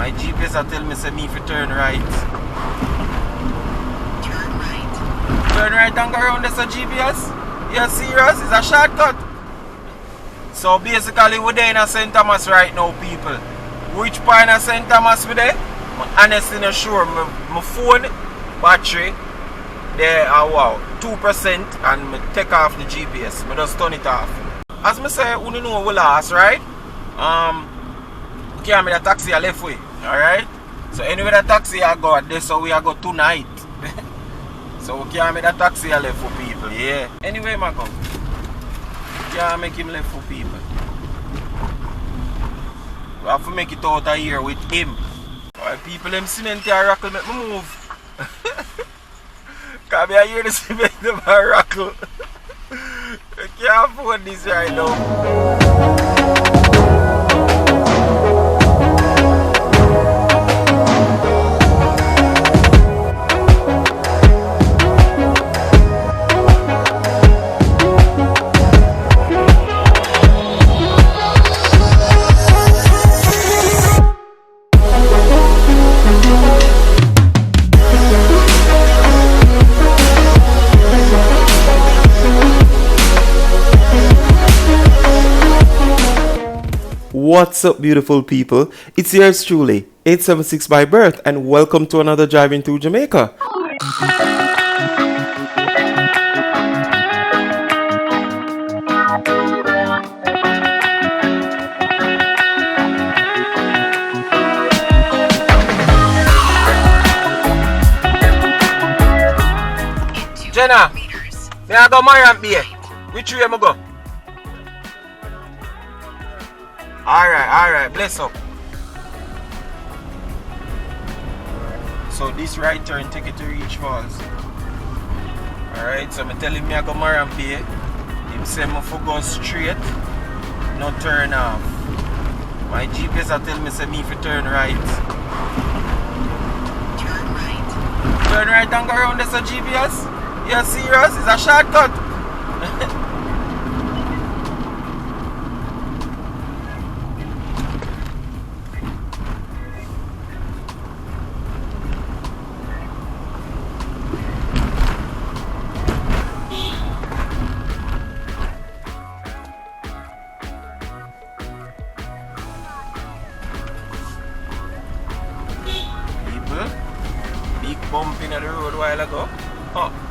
My GPS a tell me say me fi turn right. Turn right. Turn right and go around this a GPS? You serious? It's a shortcut. So basically we're there in St. Thomas right now, people. Which part of St. Thomas we there? I'm honestly not sure. My phone battery there are wow 2% and I take off the GPS. I just turn it off. As I say, you know we lost, right? Can't be the taxi a left way, alright? So anyway the taxi I go at this, so we are go tonight. So we can't make the taxi a left for people, yeah. Anyway, my come. Can't make him left for people. We have to make it out of here with him. Alright, people, them cement here rockle make me move. Cause I hear the cement them rockle. I can't afford this right now. What's up, beautiful people? It's yours truly, 876 by birth, and welcome to another Driving Through Jamaica. Jenna, may I go Mariam Bay? Which way am I go? Alright, bless up. So this right turn take it to Reach Falls. Alright, so I'm telling me I go Mariam Bay. Him say me for go straight, no turn off. My GPS I tell me say me for turn right. Turn right. Turn right and go around this a GPS? You serious? It's a shortcut. Big bump in the road a while ago. Oh.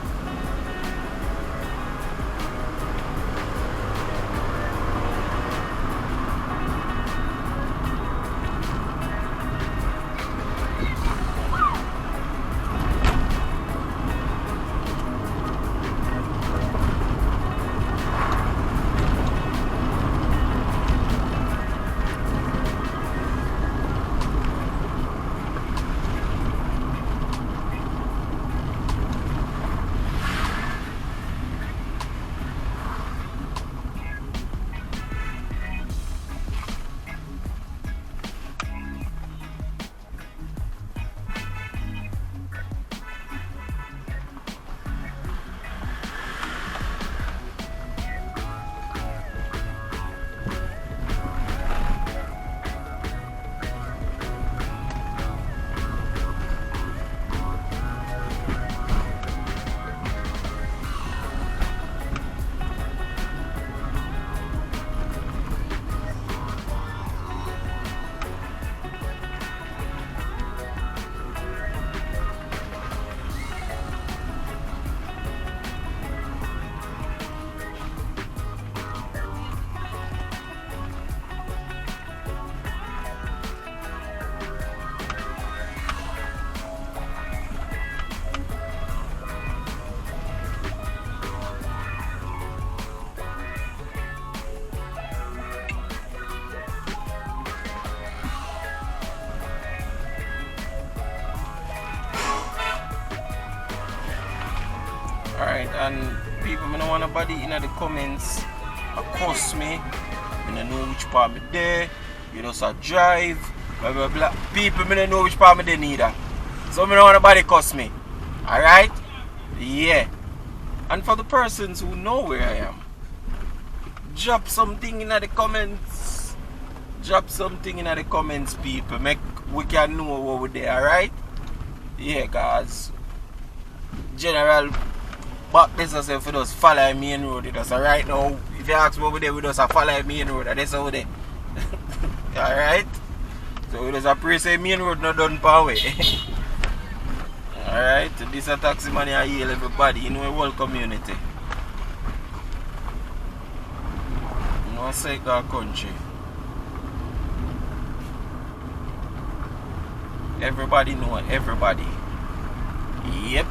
Alright, and people, I don't want nobody in the comments accost me. I don't know which part me there. You just a drive, blah blah blah. People, I don't know which part me there neither. So I don't want nobody cuss me. Alright? Yeah. And for the persons who know where I am, drop something in the comments. Drop something in the comments, people. Make we can know what we're there, alright? Yeah, guys. General back this us if we just follow the main road. So right now, if you ask me over there, we just follow the main road, and that's over there. Alright? So we just pray say main road not done per way. Alright, this is a taxi man I hail everybody in our whole community. No say our country. Everybody know everybody. Yep.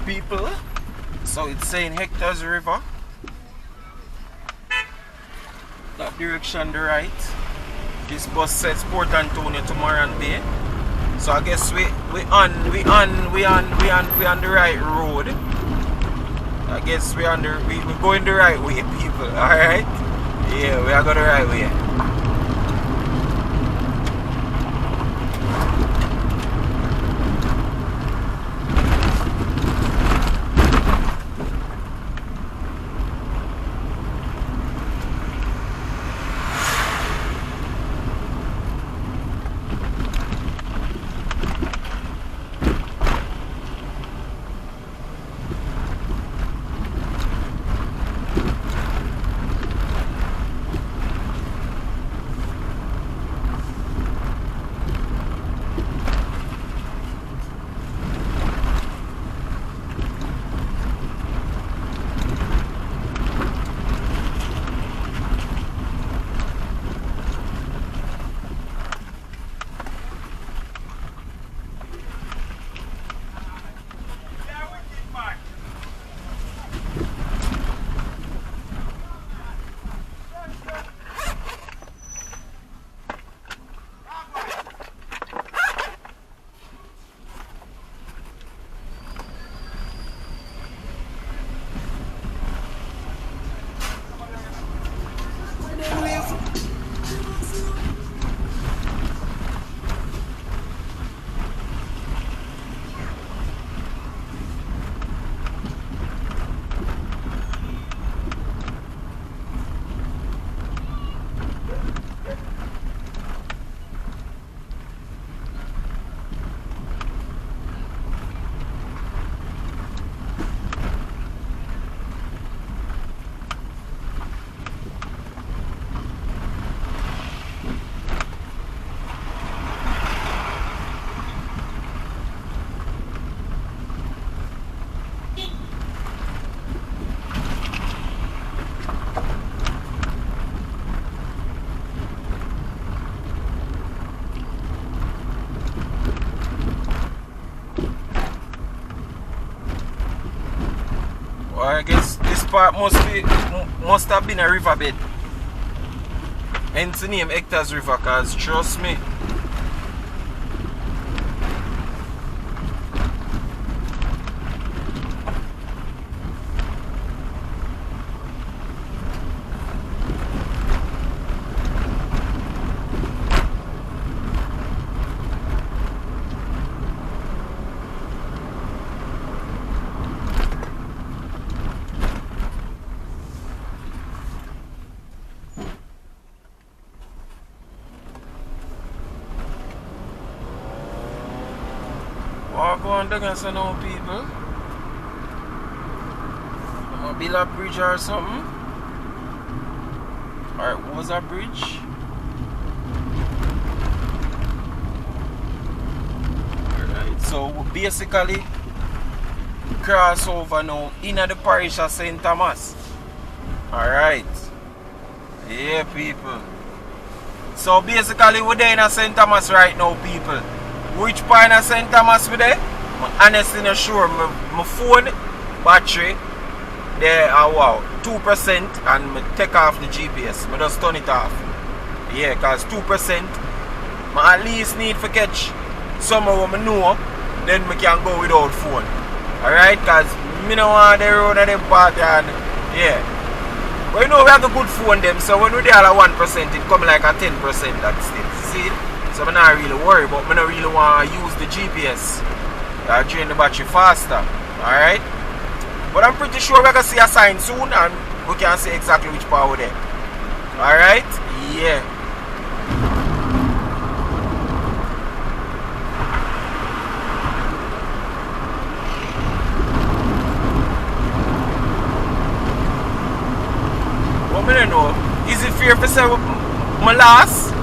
people. So it's saying Hector's River. That direction the right. This bus says Port Antonio to Moran Bay. So I guess we on the right road. I guess we going the right way, people. Alright? Yeah, we are going the right way. I guess this part must have been a riverbed. Hence the name Hector's River, cause trust me. Walk on the gas now, people. I'm gonna build a bridge or something. Alright, what was that bridge? Alright, so basically cross over now in the parish of St. Thomas. Alright. Yeah, people. So basically we're there in St. Thomas right now, people. Which part of St. Thomas we there? I'm honestly not sure. My phone battery there are wow 2% and I take off the GPS. I just turn it off. Yeah, cause 2% I at least need to catch somewhere where I know, then I can go without phone. Alright, cause I don't want the road of them part and yeah. But you know we have the good phone them, so when we there at 1% it come like a 10% that's still. See? So I'm not really worried, but I don't really want to use the GPS. I'll drain the battery faster. Alright? But I'm pretty sure we're going to see a sign soon and we can see exactly which part we're there. Alright? Yeah. But I don't know. Is it fair to say my last?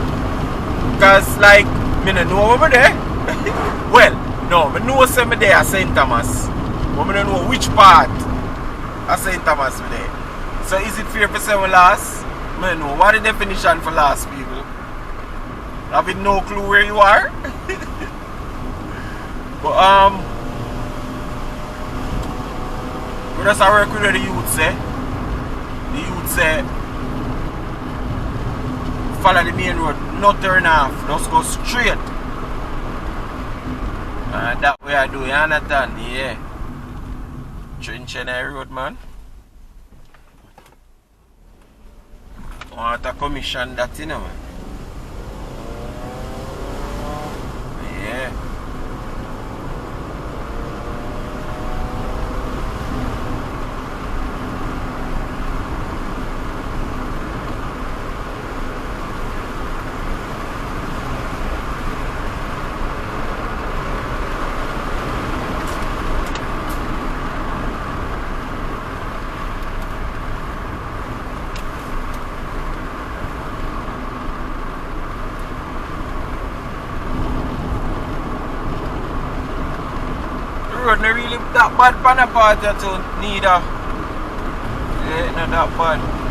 Because, like, I don't know over there. Well, no, I know I'm there at St. Thomas. But I don't know which part of St. Thomas I'm there. So, is it fair to say my last? I don't know. What is the definition for last, people? Having no clue where you are? But, just a work with the youth say. The youth say follow the main road, no turn off, just go straight. And that way I do, you understand? Yeah. Trenchant road, man. Want to commission that, you know, man. Yeah. Road not really that bad for the part to neither. Yeah, not that bad.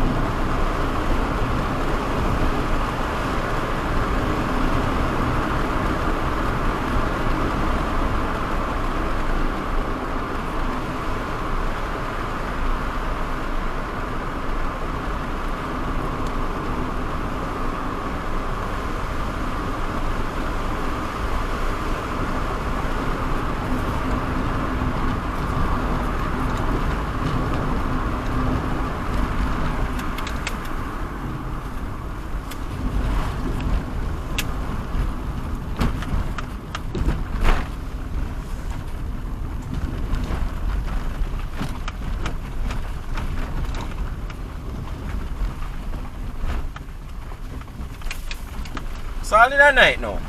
It's all in the night now.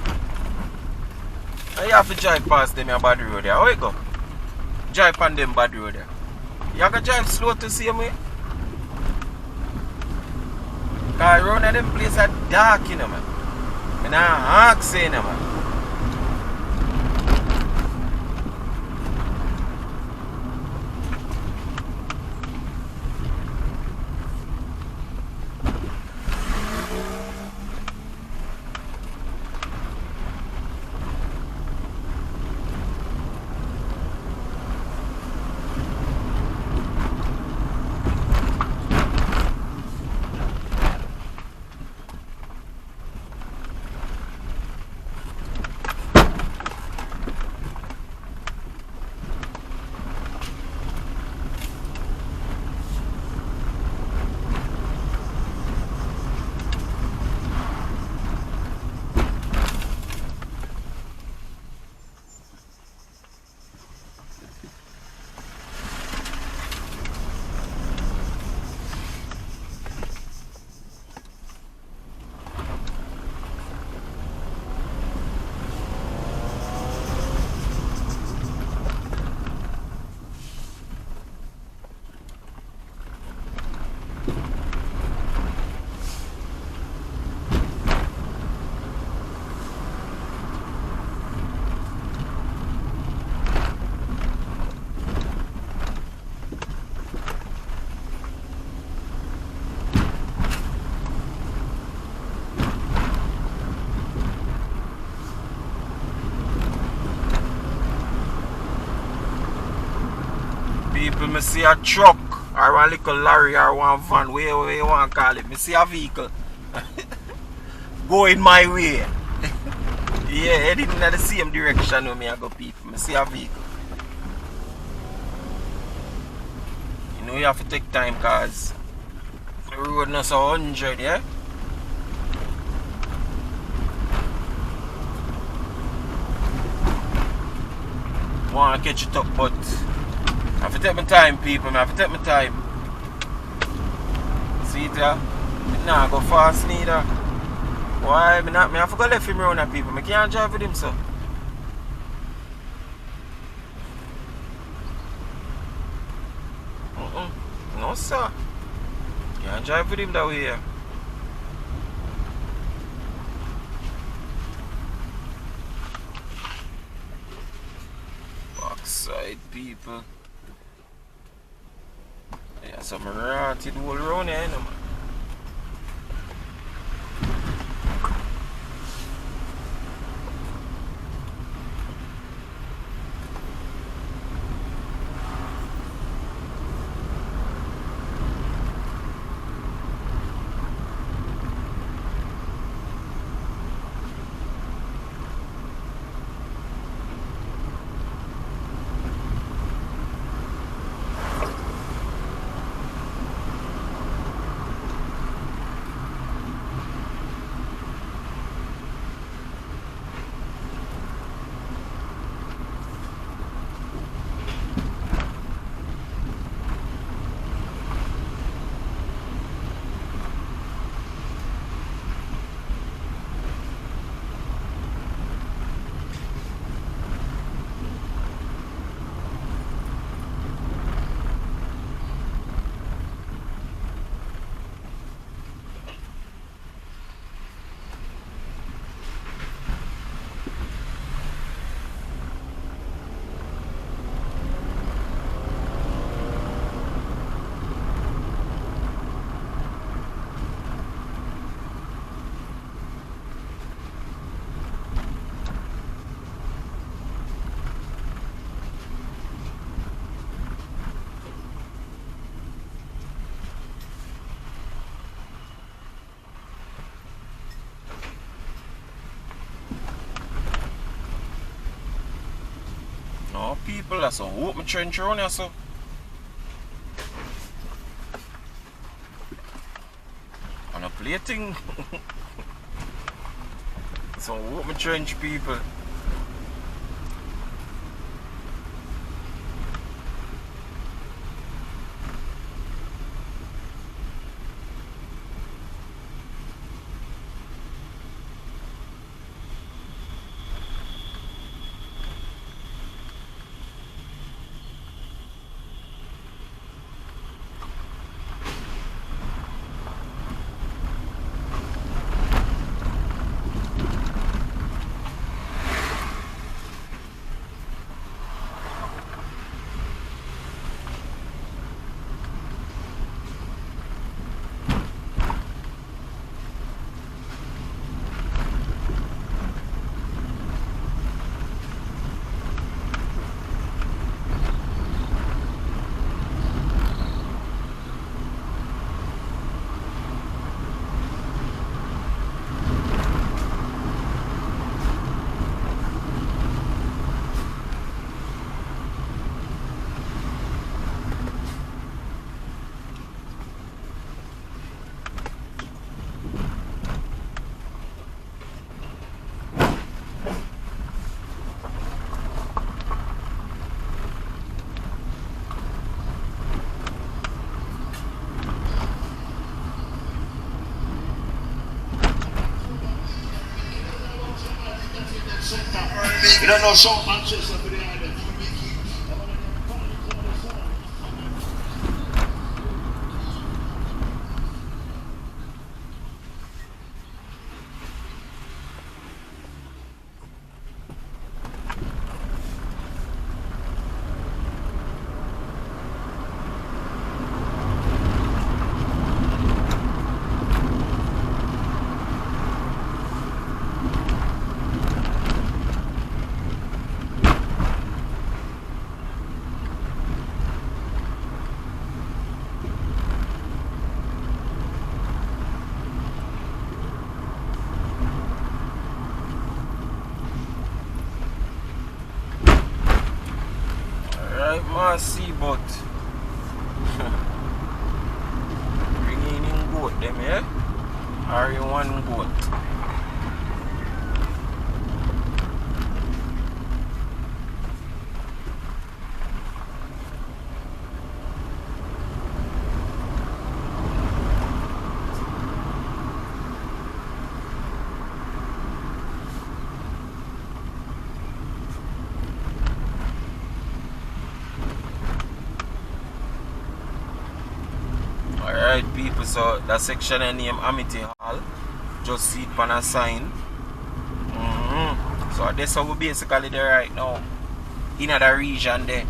And you have to drive past them a bad road there. How you go? Drive on them bad road there. You have to drive slow to see me. Because around them places are dark, you know, man. And I ask you, know, man. People, me see a truck or one little lorry or one van, whatever you want to call it. Me see a vehicle going my way. Yeah, heading in the same direction where me I go, people. Me see a vehicle. You know you have to take time because the road not so 100, yeah? Want to catch it up, but I have to take my time, people. I have to take my time. See it there? Nah, go fast neither. Why? Me have to go left him around, people. I can't drive with him, so. No, sir. Can't drive with him that way. Backside, people. Yeah, some rotted all around here, you know, man. No, people, that's some open trench around here, so. And a plating. Some open trench, people. You don't know South Manchester for the island. Alright, my seaboat. Bringing in goat them, yeah? Or you one goat? Alright people, so that section I name Amity Hall. Just see it on a sign. So that's how we basically there right now. In the region there.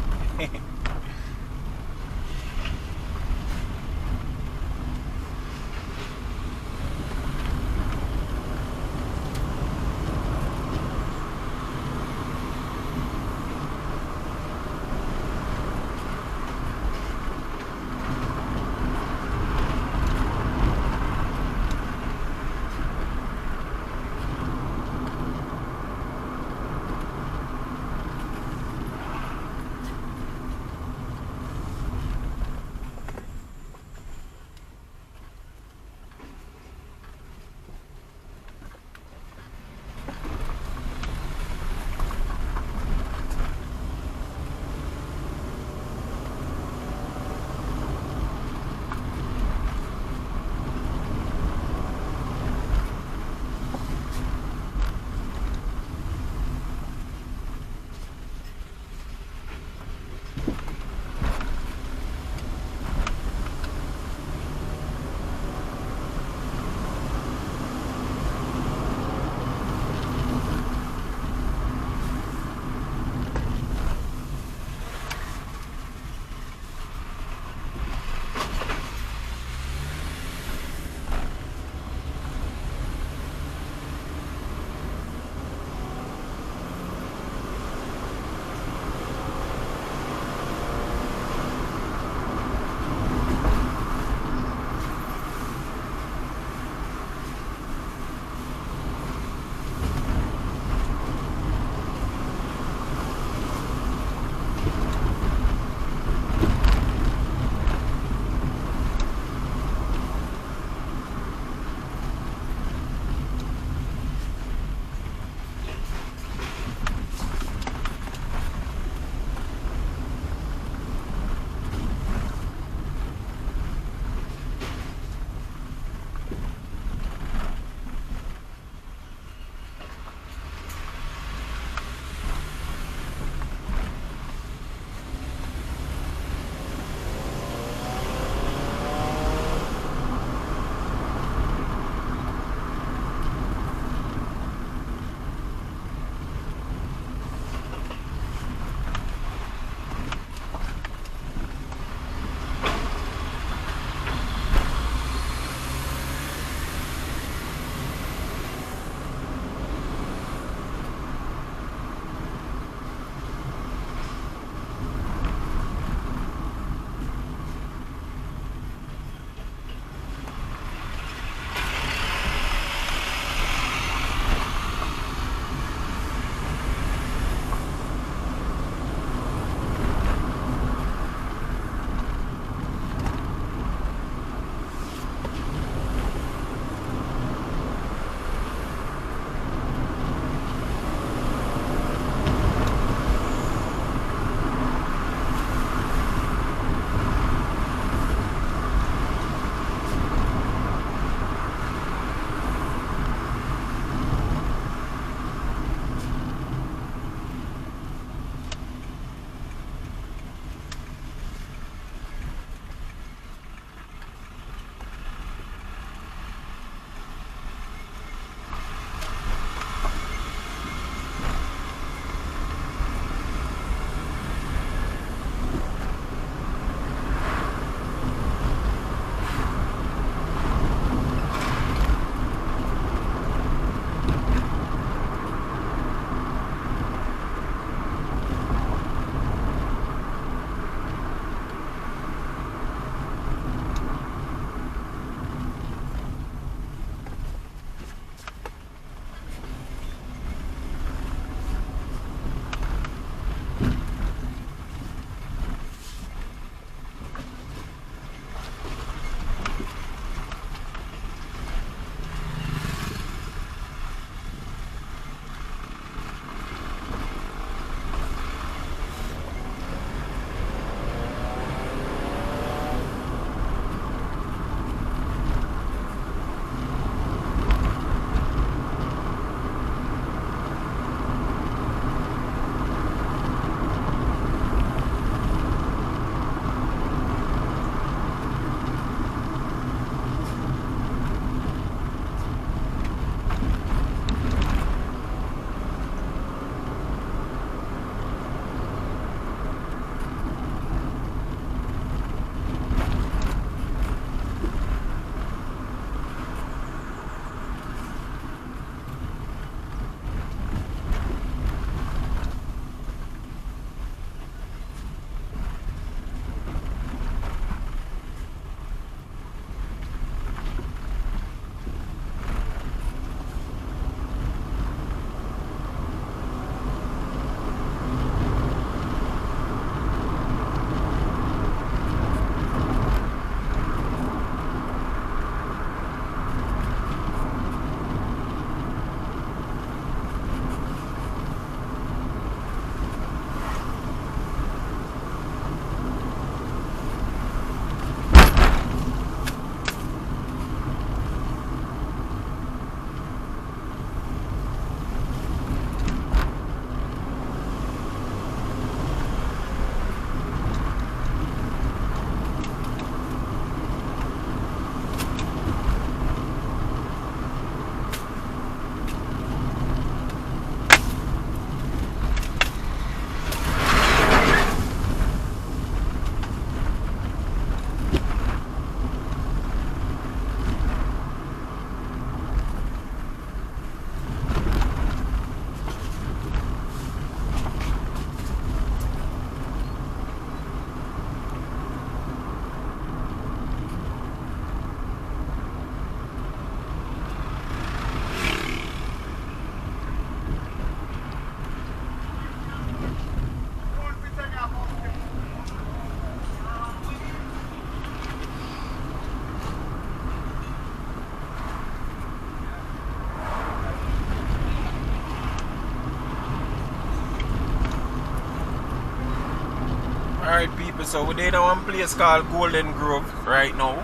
people. So we're in one place called Golden Grove right now.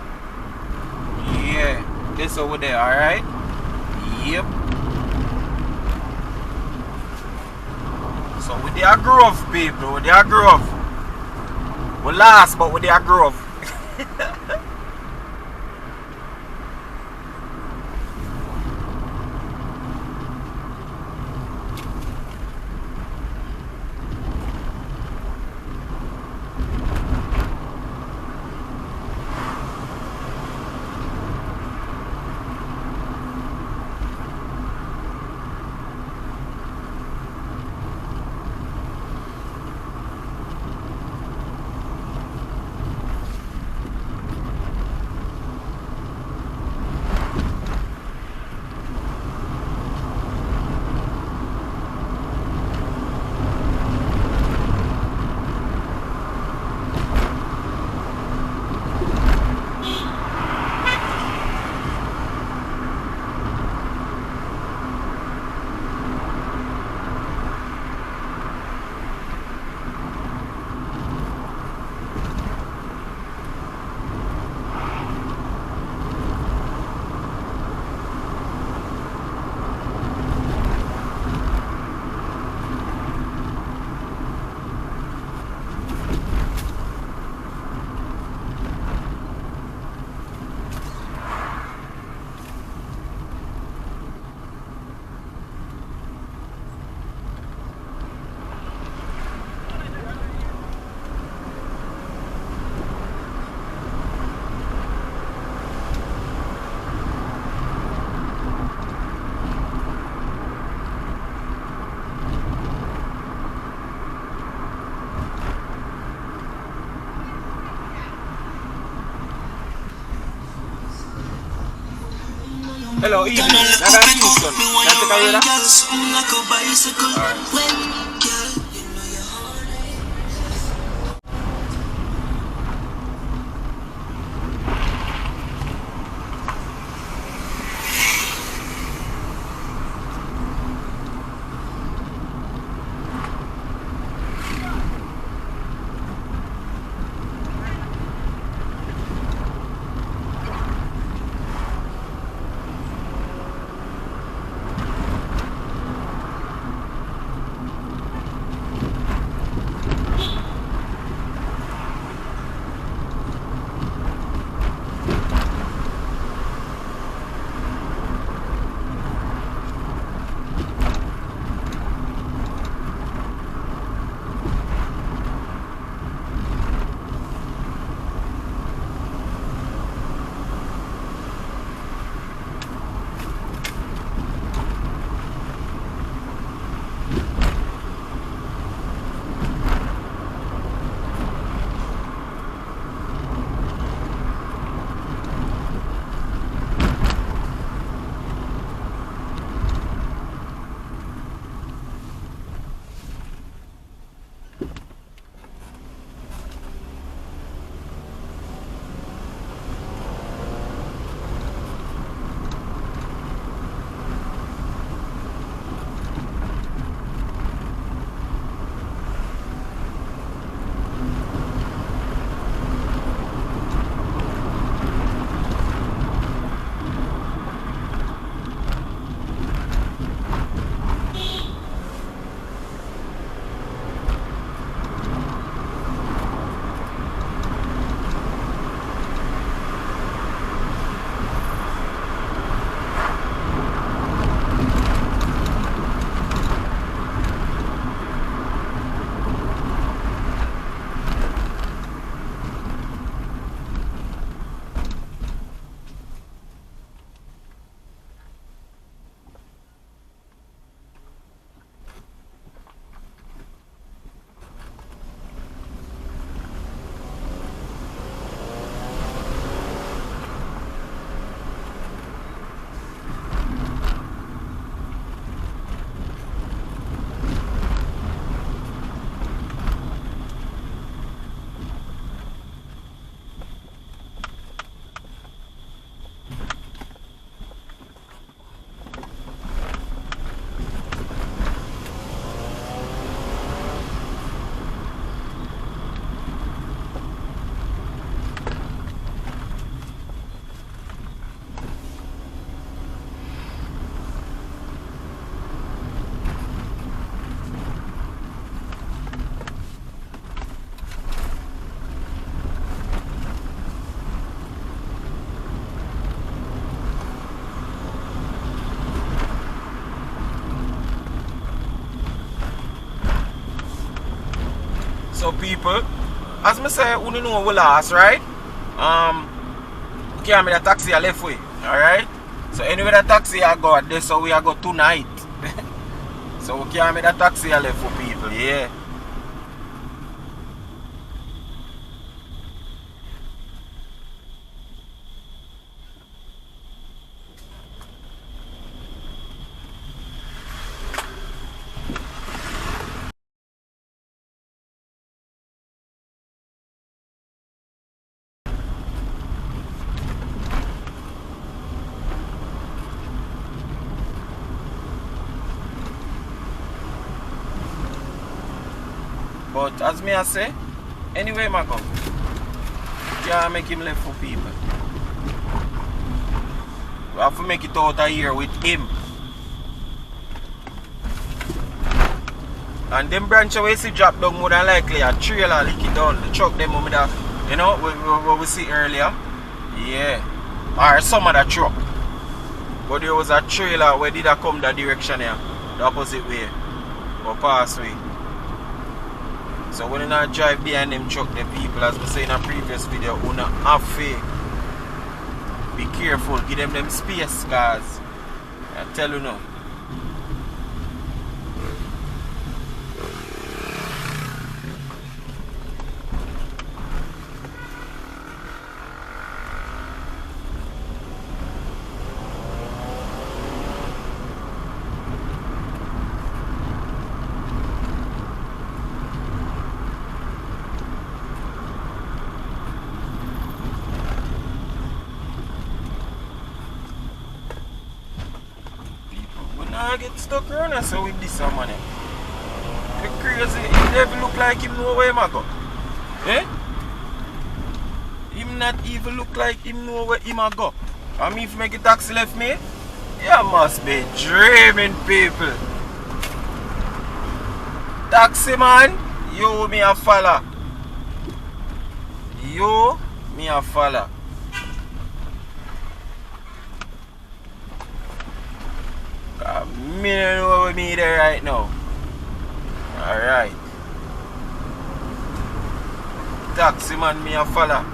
Yeah, this over there, alright? Yep. So with their grove, people, with their grove. We lost, but with their grove. Hello, evening. Naga Kingston. Can I take a So people, as me say, you know we last, right? We can't make the taxi a left way, alright? So anyway the taxi I go at this, so we are go tonight. So we can't make the taxi a left for people, yeah. But as me I say, anyway I go, can't make him left for people. We have to make it out of here with him. And them branch away see drop down more than likely a trailer lick it down. The truck them with that, you know, what we see earlier. Yeah. Or some of the truck. But there was a trailer where did I come that direction here. The opposite way. Or pass way. So when you not drive behind them truck, the people, as we say in a previous video, who not have faith. Be careful, give them space, guys. I tell you now. I get stuck around us so with this money. The crazy, he never look like him know where him a go. Eh? Him not even look like him know where him a go. And me if make a taxi left me, you must be dreaming people. Taxi man, you me a follow. You me a follow. Me don't know what me there right now. Alright. Taxi man me a follow.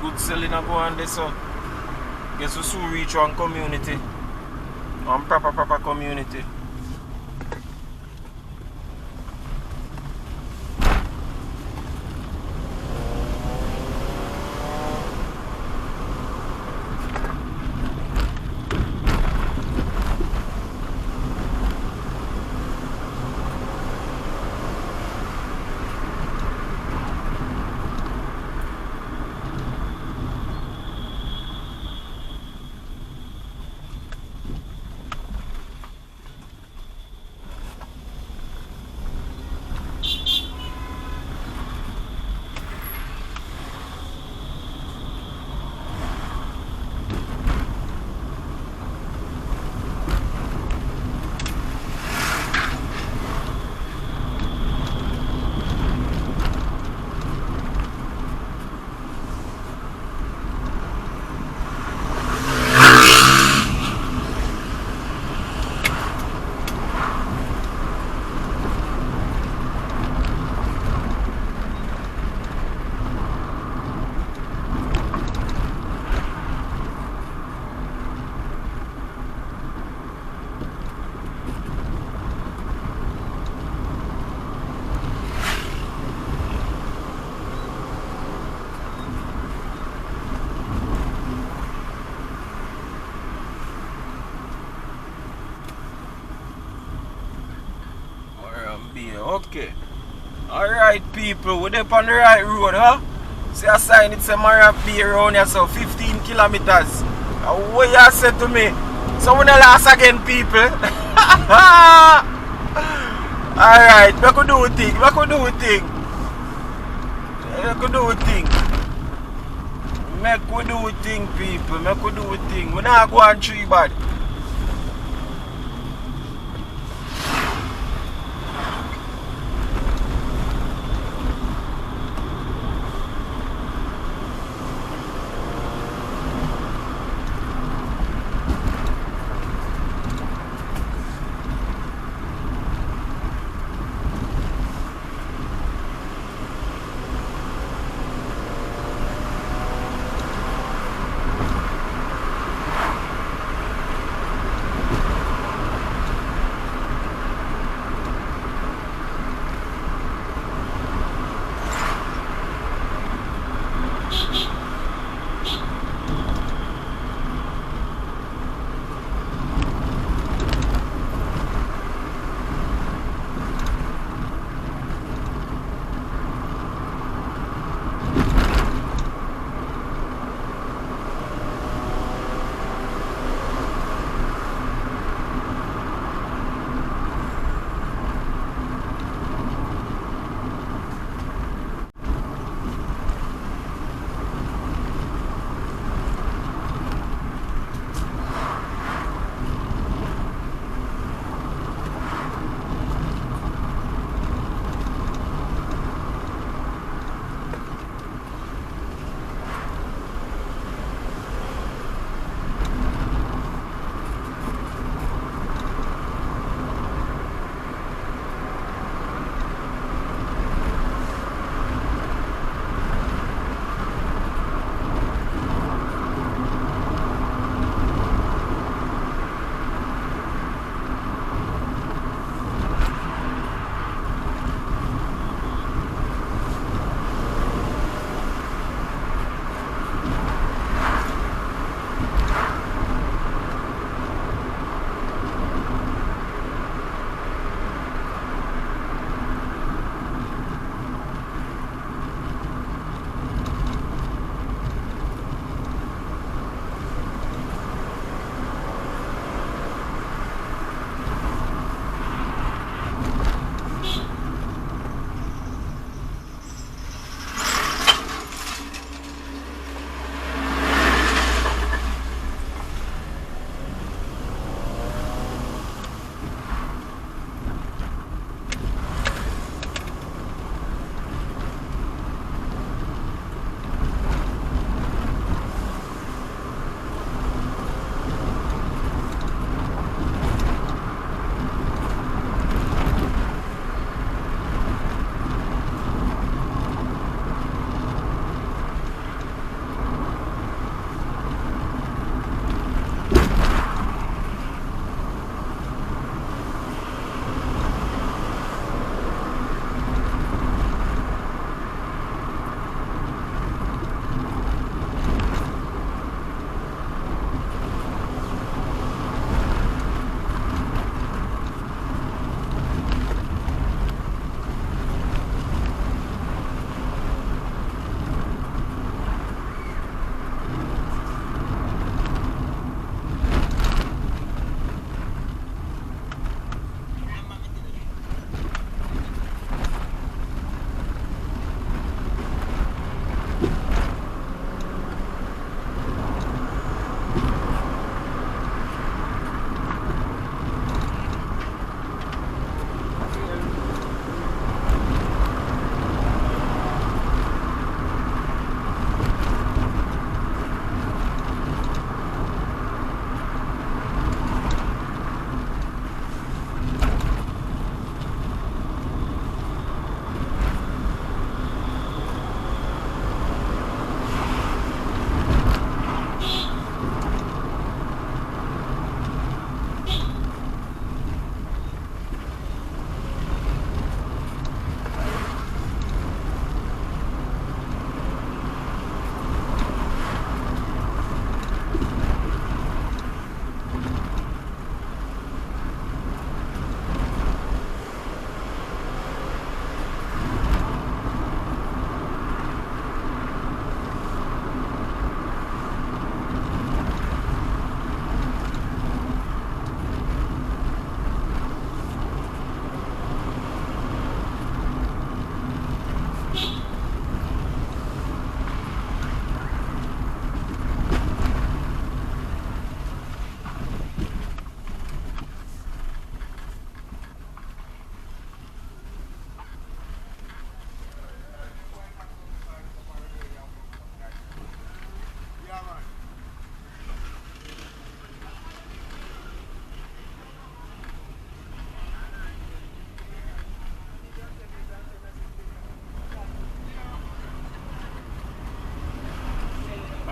Good selling a go on this so guess we soon reach one community. One proper community. Okay. Alright people, we're up on the right road, huh? See a sign, it's a Marabbi around here, so 15 kilometers. What you said to me? So we're not last again, people. Alright, we could do a thing, we could do a thing. We could do a thing. Make we do a thing, people. Make we do a thing. We not go on tree bad.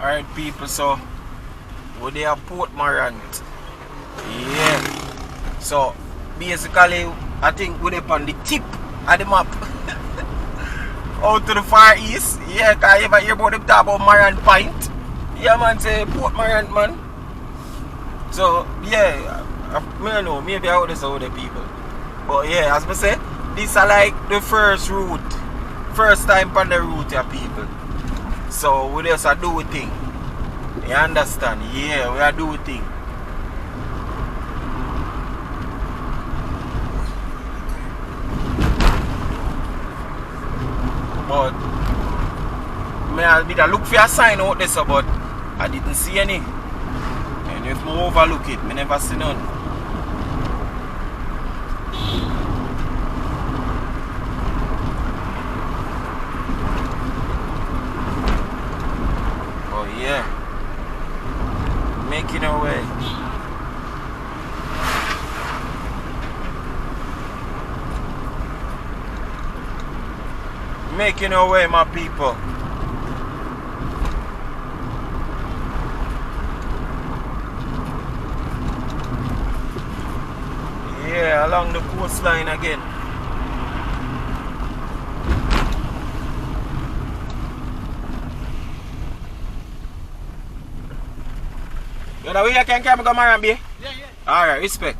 Alright people, so we there at Port Morant. Yeah. So basically I think we're up on the tip of the map. Out to the far east. Yeah, cause you ever hear about them talk about Morant Point? Yeah man, say Port Morant man. So yeah, I don't know, maybe I would have saw the people. But yeah, as I say, this are like the first route. First time on the route here people. So we just do a thing. You understand? Yeah, we are do a thing. But I did look for a sign out there, but I didn't see any. And if I overlook it, I never see none. Oh yeah, making our way. Making our way, my people. Yeah, along the coastline again. You know where you can come Morant Bay? Yeah, yeah. Alright, respect.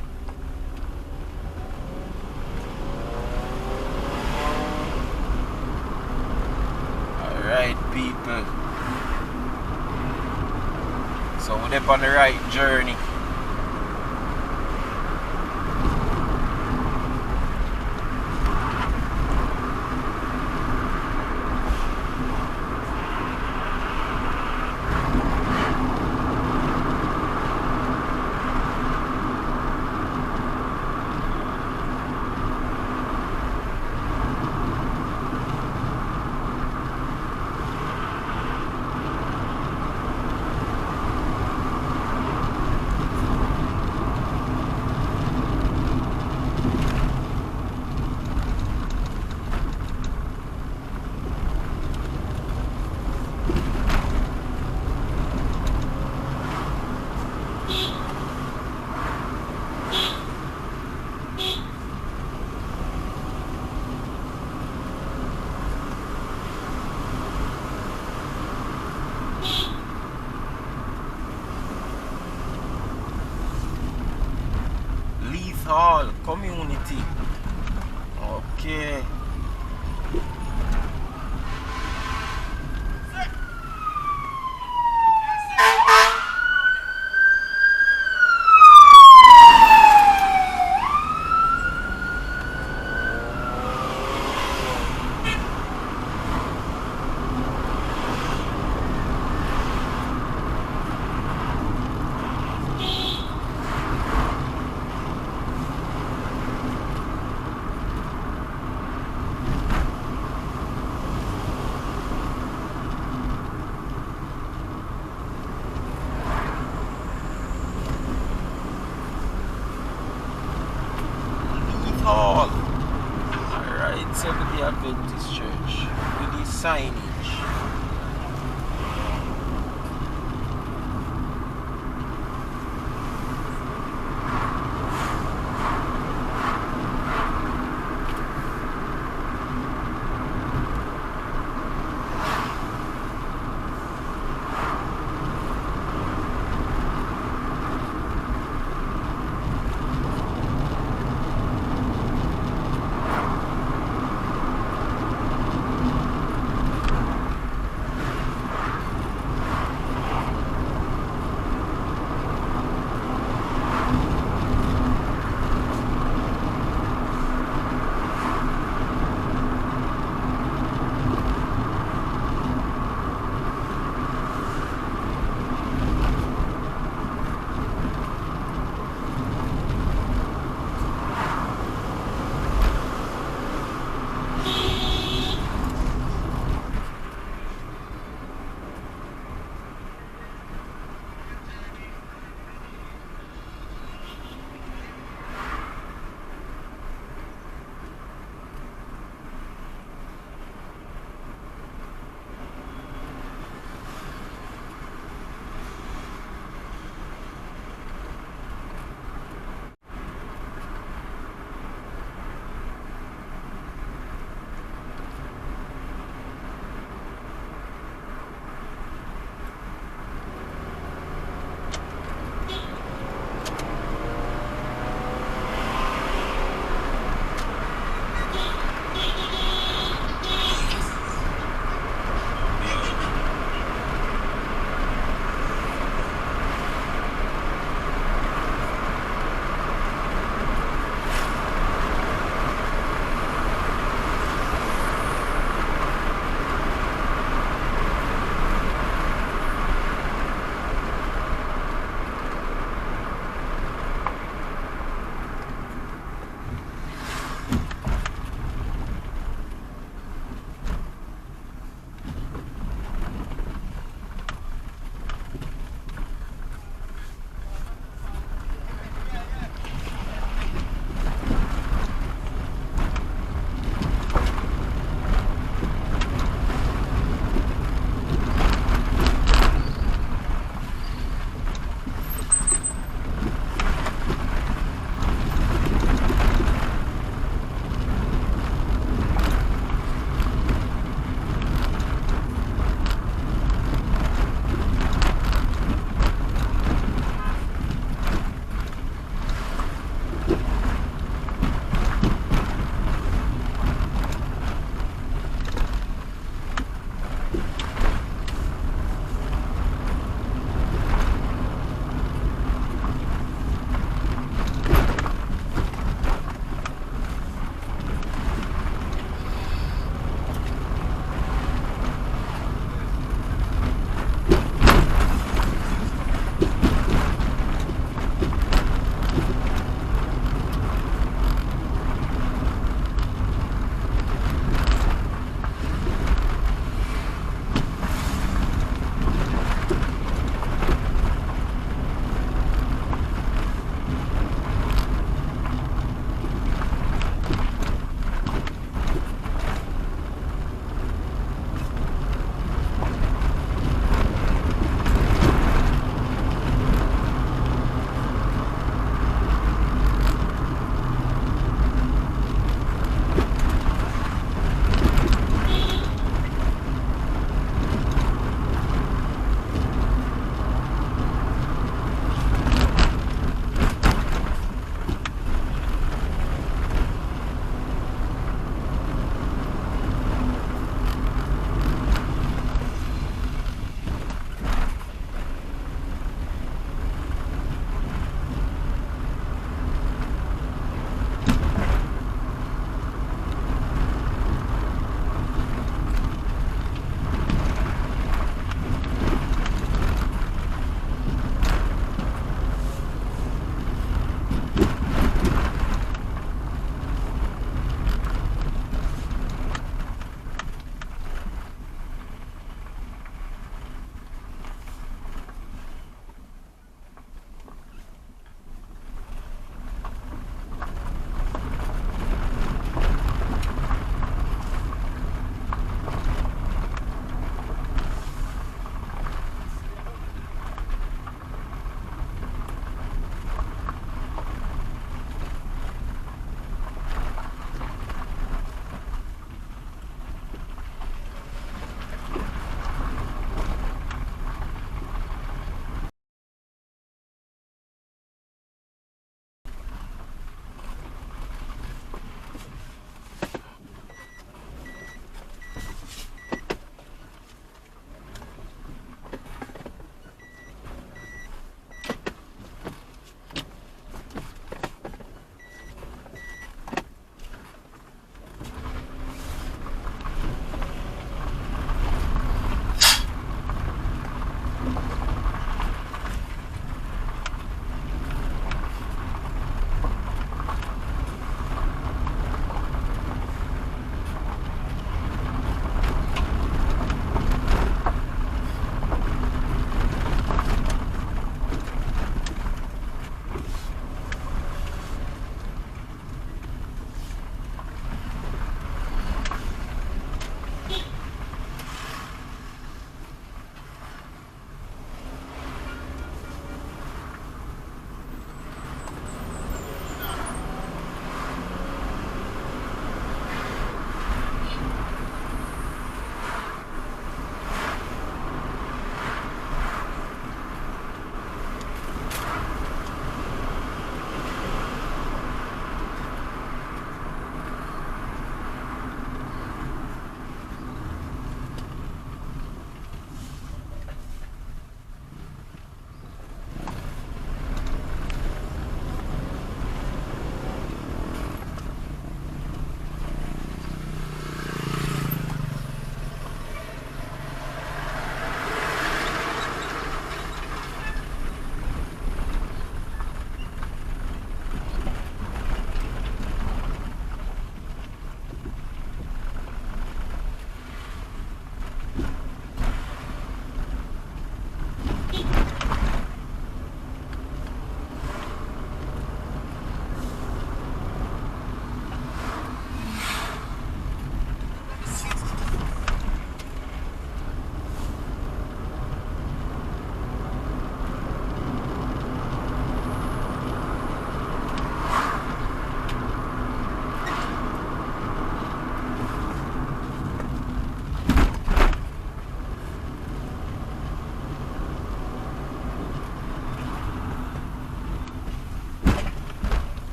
Alright people. So we're up on the right journey. Hall community. Okay. Hall. Alright, Seventh-day Adventist Church with the signage.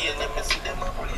champagne, let me see them a play.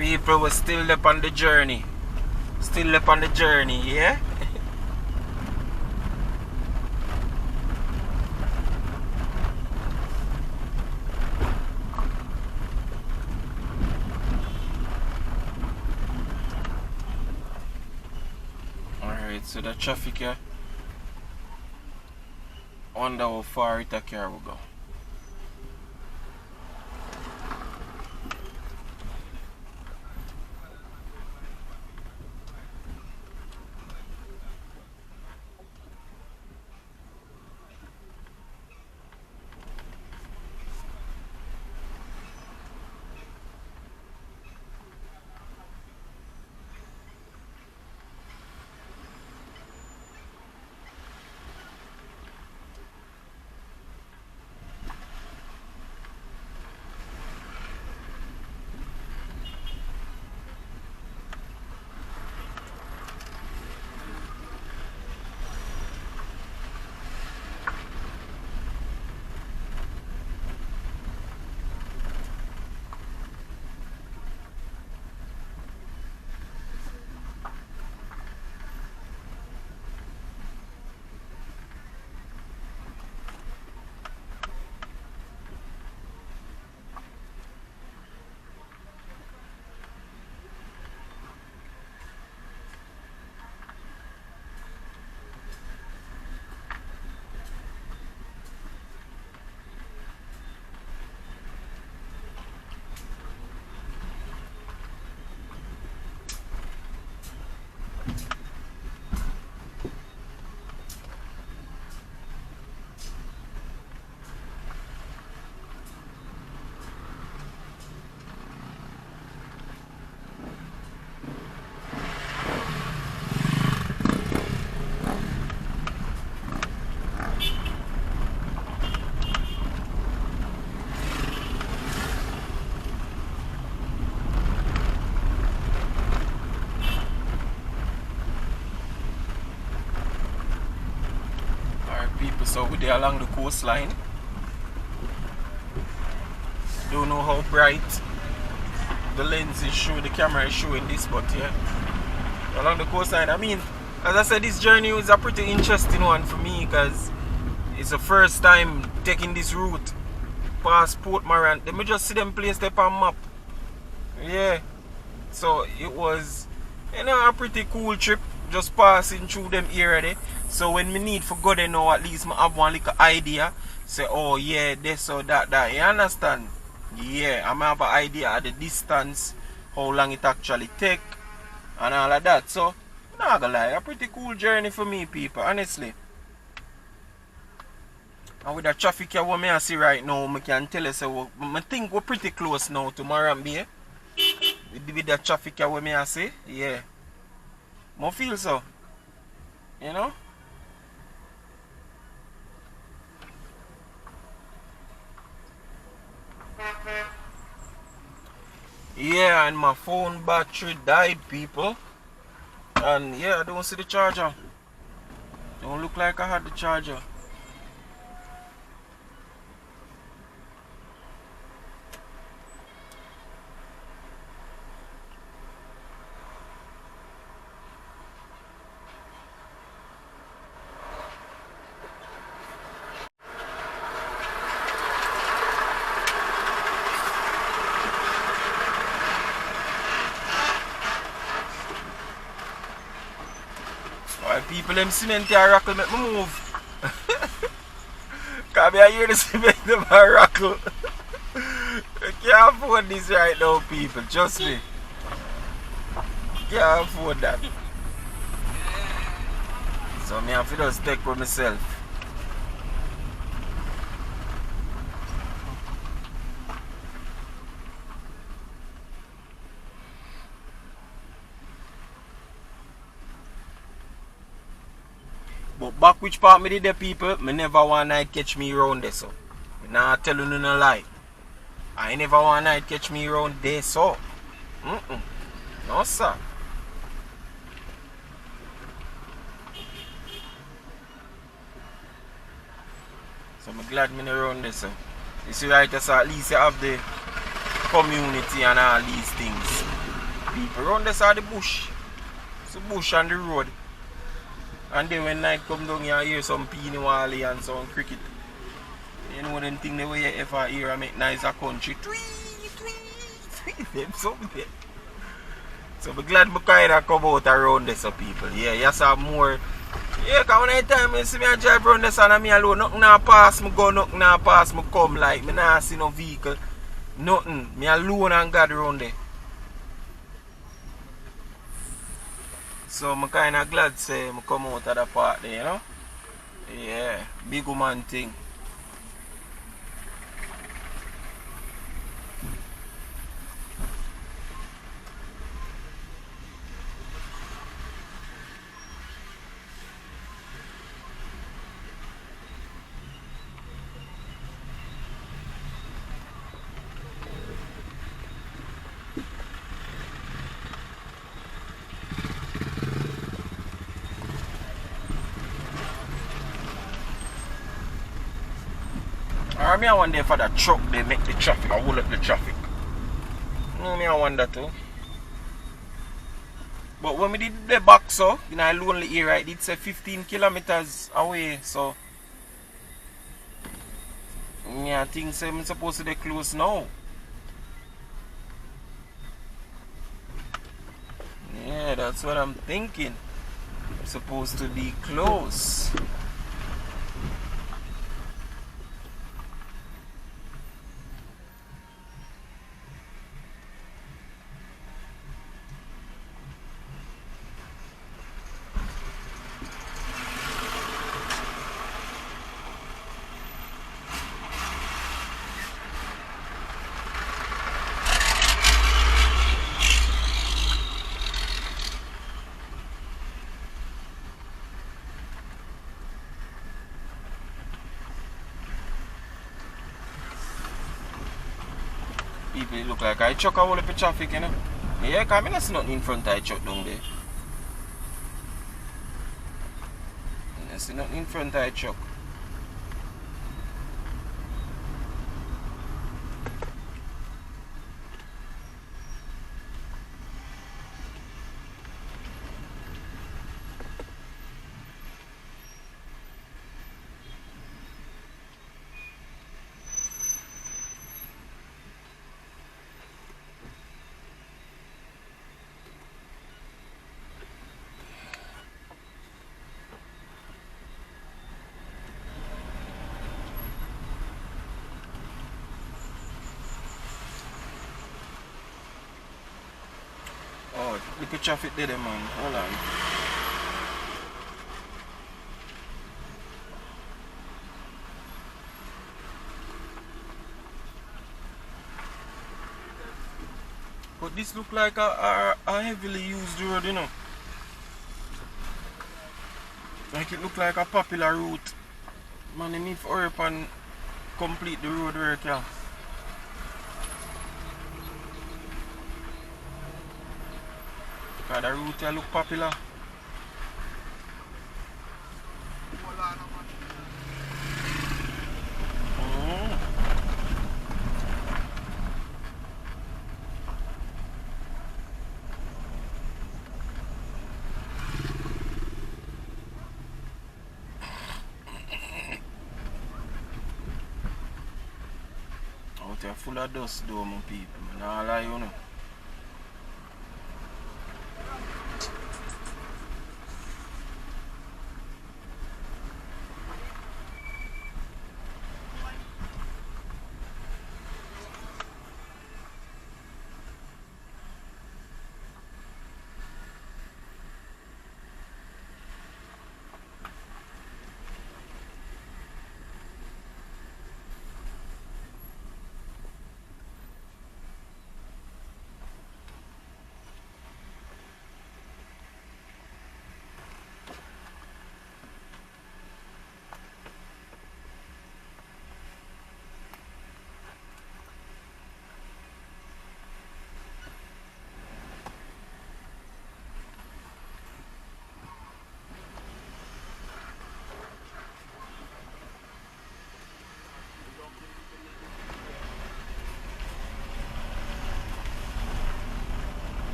People were still up on the journey. Still up on the journey, yeah? Alright, so the traffic here. Wonder how far it a car will go. So we're there along the coastline. Don't know how bright the lens is showing, the camera is showing this, but yeah, along the coastline. I mean, as I said, this journey is a pretty interesting one for me because it's the first time taking this route past Port Morant. Let me just see them place there on map. Yeah, so it was, you know, a pretty cool trip, just passing through them area there. So when me need for go there now, at least I have one little idea. Say, oh yeah, this or that. You understand? Yeah, I have an idea of the distance, how long it actually take, and all of that. So, I'm not gonna lie, a pretty cool journey for me, people, honestly. And with the traffic here, what I see right now, I can tell you, so I think we're pretty close now to Morant Bay. With the traffic here, what I see, yeah. I feel so, you know. Yeah, and my phone battery died, people. And yeah, I don't see the charger. Don't look like I had the charger. Alright, people, them cement here rockle make me move. Cause I hear the cement them rockle. I can't afford this right now, people. Trust me. Can't afford that. So me have to just take for myself. But back which part me did the people, me never one night catch me around there, so. Me not tell you no lie. I never one night catch me around there, so. No, sir. So I'm glad me not around there, so. You see right, so at least you have the community and all these things. People around there are the bush. It's the bush and the road. And then when night come down, you hear some peony wally and some cricket. You know them thing the way you ever hear and make nice a country. Tweet, tweet, tweet, them something. So I'm glad I kind of come out around this, so people. Yeah, you saw more. Yeah, because when I time I see me drive around this and me alone, nothing now pass me go, nothing now pass me come. Like, me not see no vehicle. Nothing. Me alone and God around there. So I'm kind of glad say I come out of the part there, you know. Yeah, big woman thing. Or me I wonder for the truck they make the traffic, I hold up the traffic. No, me I wonder too. But when we did the back so, in a lonely area, it did say 15 kilometers away, so yeah, I think so I'm supposed to be close now. Yeah, that's what I'm thinking. I'm supposed to be close. People it look like I chuck a whole up the traffic, you know. Yeah, because I don't see nothing in front of I chuck down there. I see nothing in front of I chuck. Lord, look at traffic there, man. Hold on. But this look like a heavily used road, you know. Like it look like a popular route. Man, you need to hurry up and complete the road work, yeah. Because the route here look popular. Out here full of dust though, my people. Nah lie, you know.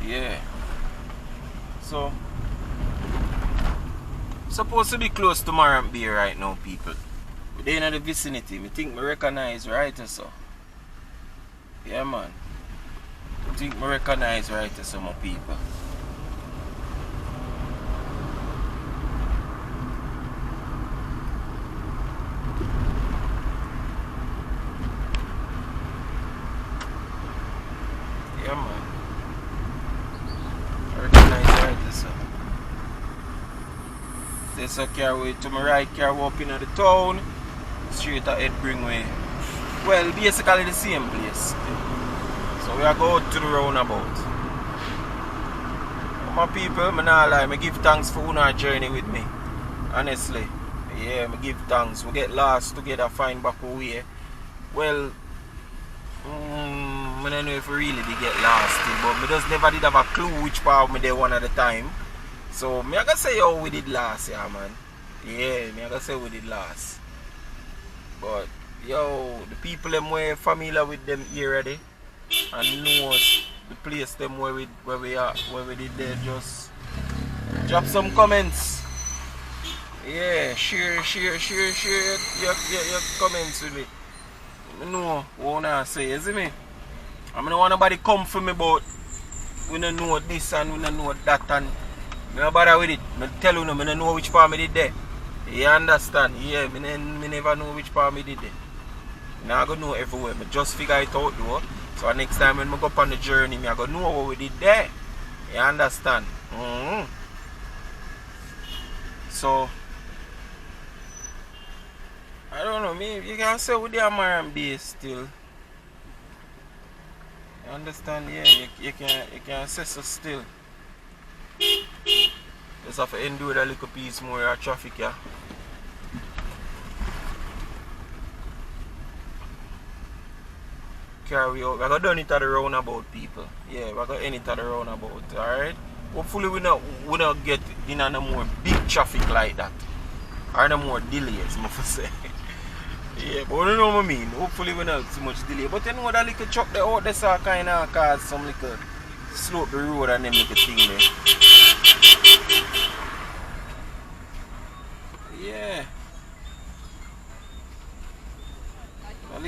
Yeah. So supposed to be close to Marant Bay right now, people. We're there in the vicinity. We think we recognize right or so. Yeah, man. We think we recognize right or so, my people. Yeah, man. There's a carway to my right, carway up into the town, straight ahead Bringway. Well, basically the same place. So we are going to the roundabout. My people, I not lie, I give thanks for our journey with me. Honestly. Yeah, I give thanks. We get lost together, find back our way. Well, I don't know if we really did get lost, but I just never did have a clue which part of me there one at a time. So, I gotta say how we did last, yeah, man. Yeah, I gotta say we did last. But, yo, the people them were familiar with them here already. And knows the place them where we are, where we did there. Just drop some comments. Yeah, share your comments with me. I know what I say, you see me? I don't want nobody come for me about we don't know this and we don't know that and I don't bother with it. I tell you, I don't know which part I did there. You understand? Yeah, I never know which part I did there. I'm not going to know everywhere. I just figure it out though. So next time when I go up on the journey, I'm going to know what we did there. You understand? So, I don't know, maybe you can say with the Marant Bay still. You understand? Yeah, you can say so still. Just have to endure a little piece more of traffic, yeah. Carry out. We're going to done it at the roundabout, people. Yeah, we're going to end it at the roundabout, alright? Hopefully we not get in no more big traffic like that. Or no more delays, I must say. Yeah, but you know what I mean. Hopefully we not too much delay. But you know that little truck there out there so kind of cause some little slope the road and them little thing there.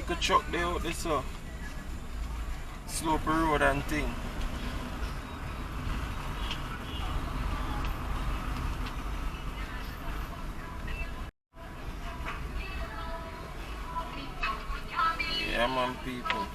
little truck there out this slope road and thing. Yeah man people.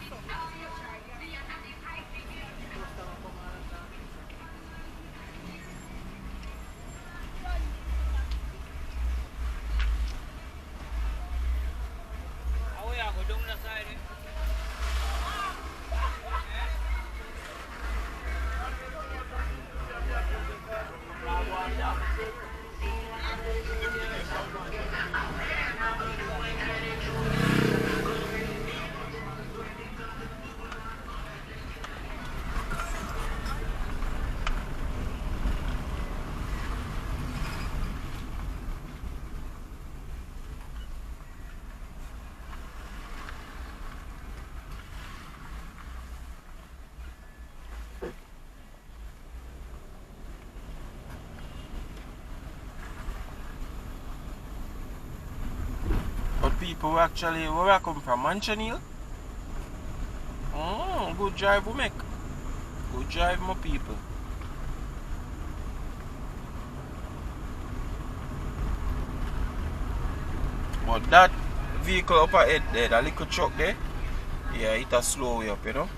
But people actually, where I come from, Mansion Hill? Good drive we make. Good drive my people. But that vehicle up ahead there, that little truck there, yeah, it a slow way up, you know.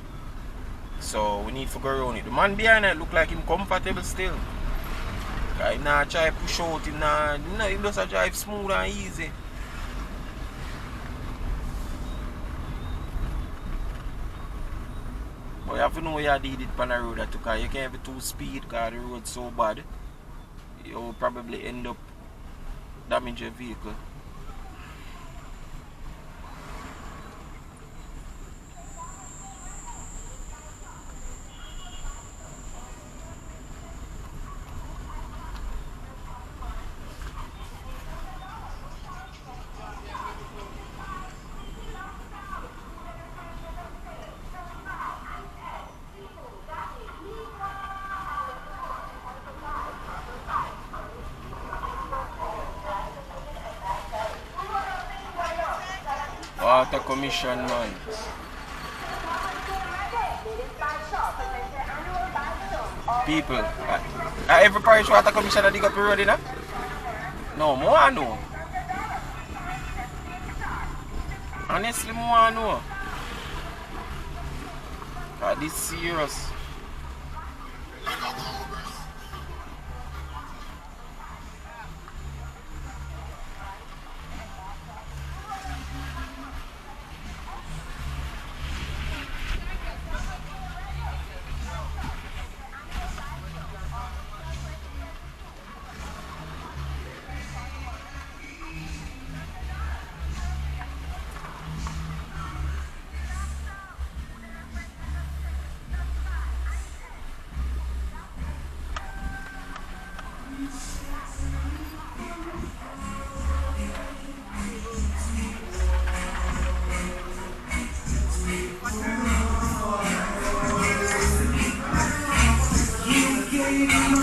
So we need to go around it. The man behind it look like him comfortable still. He not try to push out, he just drive smooth and easy. But you have to know you did it on the road because you can't be too speed because the road's so bad. You will probably end up damaging your vehicle. Water commission man. People, every parish water commission that dig up the road, you know? No, more I know. Honestly, more I know. God, this serious.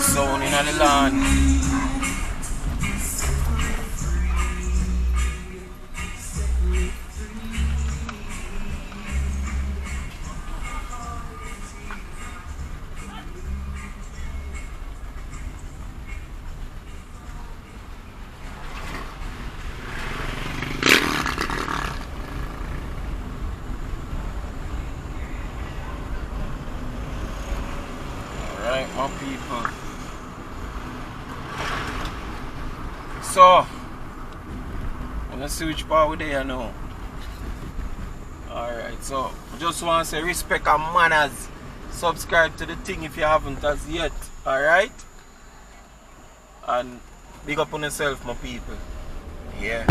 Zone in the land. Alright, my people. So, let's see which part we're there now. Alright, so I just want to say respect and manners. Subscribe to the thing if you haven't as yet. Alright? And big up on yourself, my people. Yeah.